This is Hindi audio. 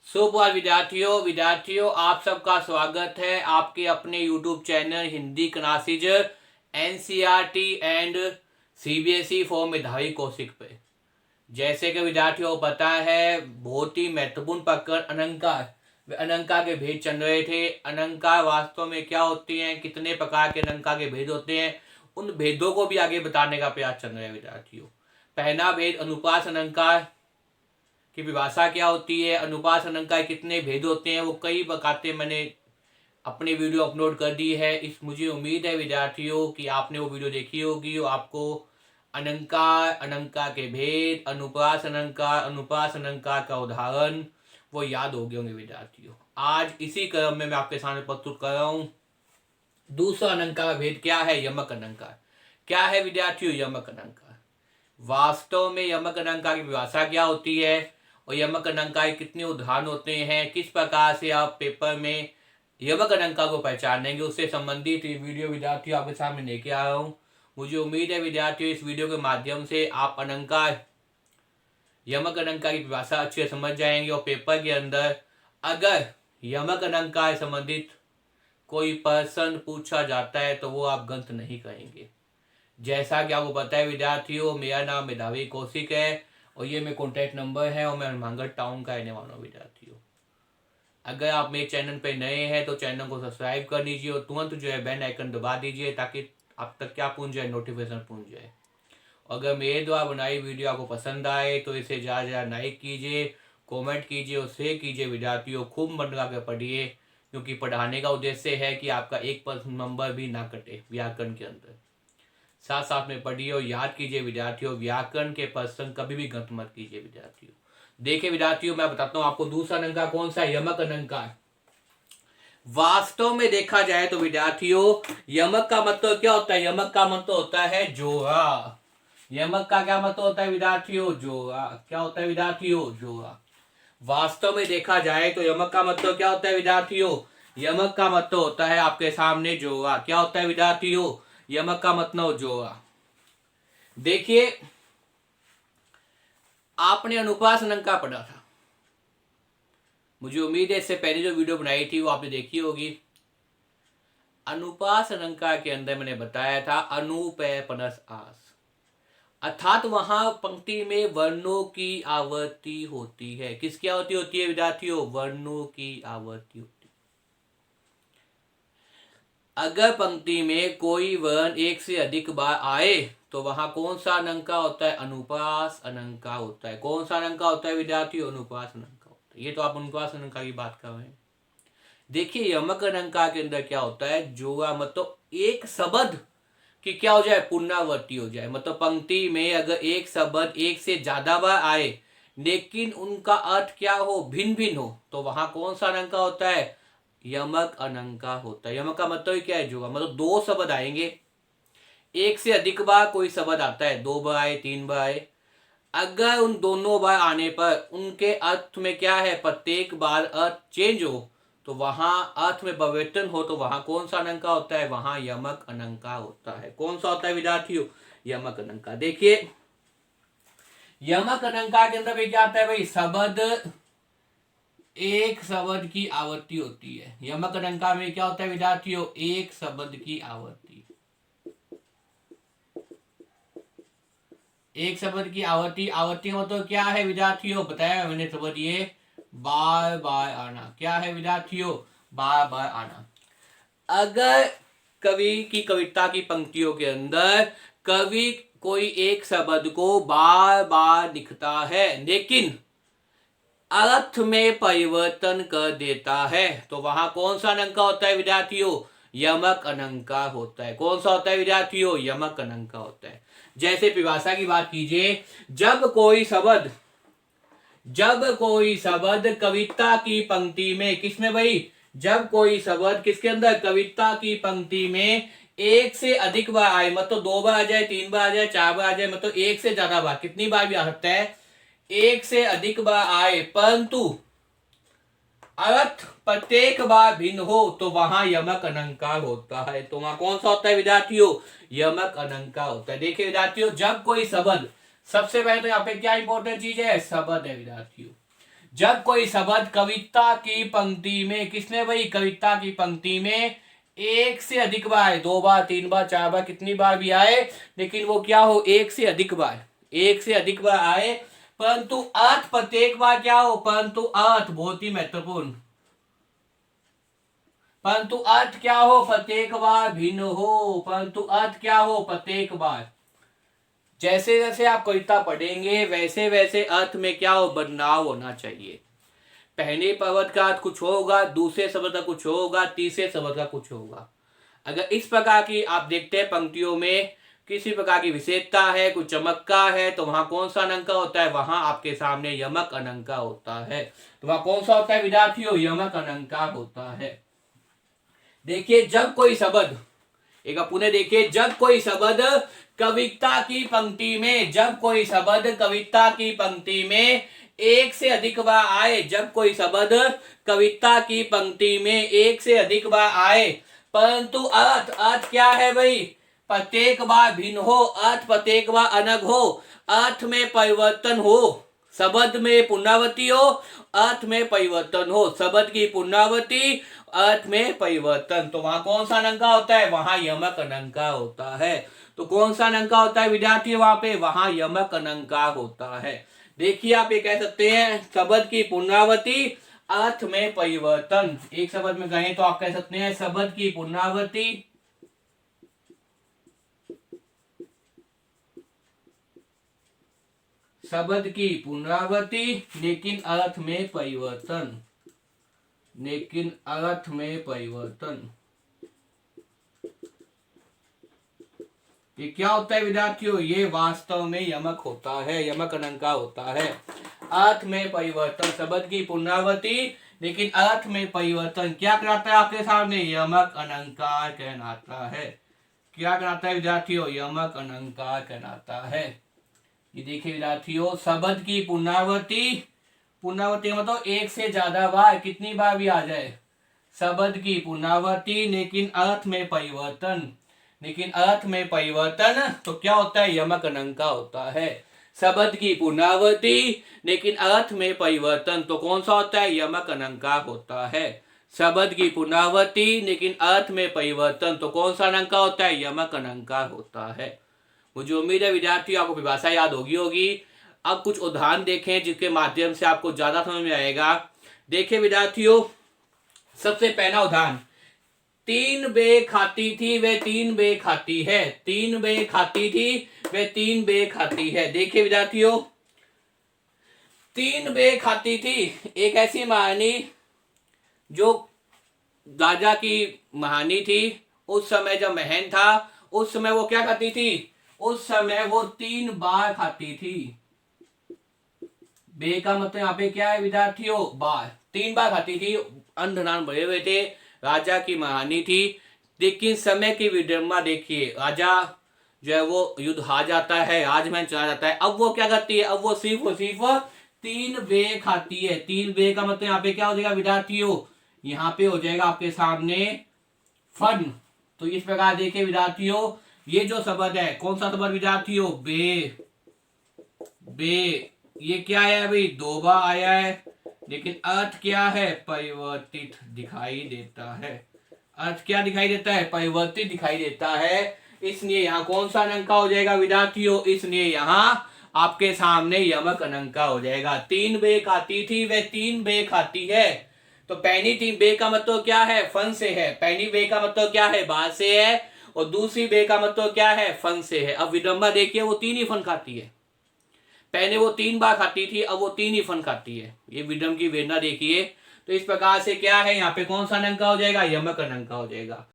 सुप्रभात विद्यार्थियों आप सबका स्वागत है आपके अपने YouTube channel Hindi classes NCERT and CBSE for मेधावी कौशिक पे। जैसे कि विद्यार्थियों को पता है, बहुत ही महत्वपूर्ण प्रकरण अनंका के भेद चल रहे थे। अनंका वास्तव में क्या होती हैं, कितने प्रकार के अनंका के भेद होते हैं, उन भेदों को भी आगे बताने का प्रयास चल रहा है विद्यार्थियों। पहला भेद अनुपात अनंका की परिभाषा क्या होती है, अनुपात अनंका कितने भेद होते हैं, वो कई बातें मैंने अपनी वीडियो अपलोड कर दी है। मुझे उम्मीद है विद्यार्थियों कि आपने वो वीडियो देखी होगी और आपको अनंका के भेद, अनुपात अनंका का उदाहरण वो याद हो गए होंगे विद्यार्थियों। आज इसी क्रम में मैं आपके सामने प्रस्तुत कर रहा हूँ दूसरा अनंका का भेद क्या है, यमक अनंका। क्या है विद्यार्थियों यमक अनंका? वास्तव में यमक अनंका की परिभाषा क्या होती है और यमक अनंका के कितने उदाहरण होते हैं, किस प्रकार से आप पेपर में यमक अनंका को पहचानेंगे, उससे संबंधित वीडियो विद्यार्थियों आपके सामने लेके आ रहा हूँ। मुझे उम्मीद है विद्यार्थियों इस वीडियो के माध्यम से आप यमक अनंका की परिभाषा अच्छे से समझ जाएंगे और पेपर के अंदर अगर यमक अनंका से संबंधित कोई प्रश्न पूछा जाता है तो वो आप गलत नहीं कहेंगे। जैसा कि आपको पता है विद्यार्थियों, मेरा नाम मेधावी कौशिक है और ये मेरा कॉन्टैक्ट नंबर है और मैं हनुमानगढ़ टाउन का रहने वाला हूँ विद्यार्थियों। अगर आप मेरे चैनल पे नए हैं तो चैनल को सब्सक्राइब कर लीजिए और तुरंत बेल आइकन दबा दीजिए ताकि आप तक क्या पहुंच जाए, नोटिफिकेशन पहुंच जाए। अगर मेरे द्वारा बनाई वीडियो आपको पसंद आए तो इसे ज़्यादा से ज़्यादा लाइक कीजिए, कमेंट कीजिए और शेयर कीजिए विद्यार्थियों। खूब मन लगा कर पढ़िए क्योंकि पढ़ाने का उद्देश्य है कि आपका 1% नंबर भी ना कटे व्याकरण के अंदर। साथ साथ में पढ़िए और याद कीजिए विद्यार्थियों, व्याकरण के प्रश्न कभी भी गलत मत कीजिए विद्यार्थियों। देखिए विद्यार्थियों, मैं बताता हूँ आपको दूसरा अनंका कौन सा है, यमक अनंका। वास्तव में देखा जाए तो विद्यार्थियों यमक का मतलब क्या होता है, यमक का मतलब होता है जोड़ा। यमक का क्या मतलब होता है विद्यार्थियों, जोड़ा। क्या होता है विद्यार्थियों, जोड़ा। वास्तव में देखा जाए तो यमक का मतलब क्या होता है विद्यार्थियों, यमक का मतलब होता है आपके सामने जोड़ा। क्या होता है विद्यार्थियों, यमक का मतलब जोड़ा। देखिए आपने अनुपात अनंका पढ़ा था, मुझे उम्मीद है इससे पहले जो वीडियो बनाई थी वो आपने देखी होगी। अनुपात अनंका के अंदर मैंने बताया था अनुपय प्लस आस, अर्थात वहां पंक्ति में वर्णों की आवृत्ति होती है। किसकी आवृत्ति होती है विद्यार्थियों, वर्णों की आवृत्ति होती है। अगर पंक्ति में कोई वर्ण एक से अधिक बार आए तो वहां कौन सा अनंका होता है, अनुपात अनंका होता है। कौन सा अनंका होता है विद्यार्थियों, अनुपात अनंका होता है। ये तो आप अनुपात अनंका की बात कर रहे हैं। देखिए यमक अनंका के अंदर क्या होता है, जोड़ा मतलब एक शब्द कि क्या हो जाए, पुनरावृत्ति हो जाए। मतलब पंक्ति में अगर एक शब्द एक से ज्यादा बार आए लेकिन उनका अर्थ क्या हो, भिन्न भिन्न हो, तो वहां कौन सा अनंका होता है, यमक अनंका होता है। यमक का मतलब क्या है, जोड़ा मतलब दो शब्द आएंगे, एक से अधिक बार कोई शब्द आता है, 2 बार आए, 3 बार आए, अगर उन दोनों बार आने पर उनके अर्थ में क्या है, प्रत्येक बार अर्थ चेंज हो, तो वहां अर्थ में परिवर्तन हो, तो वहां कौन सा अनंका होता है, वहां यमक अनंका होता है। कौन सा होता है विद्यार्थियों, यमक अनंका। देखिए यमक अनंका के अंदर क्या आता है भाई, शब्द, एक शब्द की आवृत्ति होती है। यमक अनंका में क्या होता है विद्यार्थियों, एक शब्द की आवृत्ति। एक शब्द की आवृत्ति, आवृत्ति मतलब क्या है विद्यार्थियों, बताया मैंने शब्द, ये बार बार आना। क्या है विद्यार्थियों, बार बार आना। अगर कवि की कविता की पंक्तियों के अंदर कवि कोई एक शब्द को बार बार लिखता है लेकिन अर्थ में परिवर्तन कर देता है तो वहां कौन सा अनंका होता है विद्यार्थियों, यमक अनंका होता है। कौन सा होता है विद्यार्थियों, यमक अनंका होता है। जैसे परिभाषा की बात कीजिए, जब कोई शब्द कविता की पंक्ति में, किसमें भाई, जब कोई शब्द किसके अंदर, कविता की पंक्ति में एक से अधिक बार आए, मतलब 2 बार आ जाए, 3 बार आ जाए, 4 बार आ जाए, मतलब एक से ज्यादा बार, कितनी बार भी आ सकता है, एक से अधिक बार आए परंतु अर्थ प्रत्येक बार भिन्न हो, तो वहां यमक अनंका होता है। तो वहां कौन सा होता है विद्यार्थियों, यमक अनंका होता है। देखिए विद्यार्थियों, जब कोई शब्द, सबसे पहले तो यहाँ पे क्या इंपॉर्टेंट चीज है, शब्द है विद्यार्थियों। जब कोई शब्द कविता की पंक्ति में, किसमें भाई, कविता की पंक्ति में एक से अधिक बार, 2 बार 3 बार 4 बार कितनी बार भी आए, लेकिन वो क्या हो, एक से अधिक बार, एक से अधिक बार आए, परंतु अर्थ प्रत्येक बार क्या हो, परंतु अर्थ बहुत ही महत्वपूर्ण, परंतु अर्थ क्या हो, प्रत्येक बार भिन्न हो, परंतु अर्थ क्या हो, प्रत्येक बार। जैसे जैसे आप कविता पढ़ेंगे वैसे वैसे अर्थ में क्या हो, बदलाव होना चाहिए। पहले पद का अर्थ कुछ होगा, दूसरे शब्द का कुछ होगा, तीसरे शब्द का कुछ होगा। अगर इस प्रकार की आप देखते हैं पंक्तियों में किसी प्रकार की विशेषता है, कुछ चमत्का है, तो वहां कौन सा अनंका होता है, वहां आपके सामने यमक अनंका होता है। तो वहां कौन सा होता है विद्यार्थियों, यमक अनंका होता है। देखिए जब कोई शब्द, एक पुनः देखिए, जब कोई शब्द कविता की पंक्ति में, जब कोई शब्द कविता की पंक्ति में एक से अधिक बार आए, जब कोई शब्द कविता की पंक्ति में एक से अधिक बार आए, परंतु अर्थ, अर्थ क्या है भाई, प्रत्येक बार भिन्न हो, अर्थ प्रत्येक बार अलग हो, अर्थ में परिवर्तन हो, शब्द में पुनरावृत्ति हो, अर्थ में परिवर्तन हो, शब्द की पुनरावृत्ति, अर्थ में परिवर्तन, तो वहां कौन सा अनंका होता है, वहां यमक अनंका होता है। तो कौन सा अनंका होता है विद्यार्थी, वहां पे, वहां यमक अनंका होता है। देखिए आप ये कह सकते हैं शब्द की पुनरावृत्ति, अर्थ में परिवर्तन। एक शब्द में कहें तो आप कह सकते हैं शब्द की पुनरावृत्ति, शब्द की पुनरावृत्ति लेकिन अर्थ में परिवर्तन, लेकिन अर्थ में परिवर्तन। ये क्या होता है विद्यार्थियों, ये वास्तव में यमक होता है, यमक अनंका होता है। अर्थ में परिवर्तन, शब्द की पुनरावृत्ति लेकिन अर्थ में परिवर्तन क्या कहलाता है आपके सामने, यमक अलंकार कहलाता है। क्या कहलाता है विद्यार्थियों, यमक अलंकार कहलाता है। ये देखिए विद्यार्थियों, शब्द की पुनरावृत्ति, पुनरावृत्ति मतलब एक से ज्यादा बार, कितनी बार भी आ जाए, शब्द की पुनरावृत्ति लेकिन अर्थ में परिवर्तन, लेकिन अर्थ में परिवर्तन, तो क्या होता है, यमक अलंकार होता है। शब्द की पुनरावृत्ति लेकिन अर्थ में परिवर्तन, तो कौन सा होता है, यमक अलंकार होता है। शब्द की पुनरावृत्ति लेकिन अर्थ में परिवर्तन, तो कौन सा अलंकार होता है, यमक अलंकार होता है। मुझे उम्मीद है विद्यार्थियों आपको परिभाषा याद होगी। अब कुछ उदाहरण देखें जिसके माध्यम से आपको ज्यादा समझ में आएगा। देखिए विद्यार्थियों, सबसे पहला उदाहरण, 3 बे खाती थी वे 3 बे खाती है, 3 बे खाती थी वे 3 बे खाती है। देखिए विद्यार्थियों, 3 बे खाती थी, एक ऐसी कहानी जो राजा की कहानी थी। उस समय जब महन था, उस समय वो क्या खाती थी, उस समय वो 3 बार खाती थी। बे का मतलब यहाँ पे क्या है विद्यार्थियों, बार, 3 बार खाती थी। अन्न धान भरे हुए थे, राजा की कहानी थी, लेकिन समय की विडंबना देखिए, राजा जो है वो युद्ध हार जाता है, राजमहल चला जाता है। अब वो क्या करती है, अब वो सिर्फ 3 बे खाती है। 3 बे का मतलब यहाँ पे क्या हो जाएगा विद्यार्थियों, यहाँ पे हो जाएगा आपके सामने फन। तो इस प्रकार देखिए विद्यार्थियों, ये जो शब्द है, कौन सा शब्द विद्यार्थियों, बे, बे, ये क्या है भाई, 2 बार आया है, लेकिन अर्थ क्या है, परिवर्तित दिखाई देता है। अर्थ क्या दिखाई देता है, परिवर्तित दिखाई देता है। इसलिए यहाँ कौन सा अनंका हो जाएगा विद्यार्थियों, इसलिए यहाँ आपके सामने यमक अनंका हो जाएगा। 3 बे खाती थी वे 3 बे खाती है, तो पहली 3 बे का मतलब क्या है, फन से है। पहली बे का मतलब क्या है, बाहर से है, और दूसरी बे का मतलब क्या है, फन से है। अब विडंबना देखिए, वो 3 ही फन खाती है। पहले वो 3 बार खाती थी, अब वो 3 ही फन खाती है। ये विडंब की वेदना देखिए। तो इस प्रकार से क्या है, यहाँ पे कौन सा अनंका हो जाएगा, यमक अनंका हो जाएगा।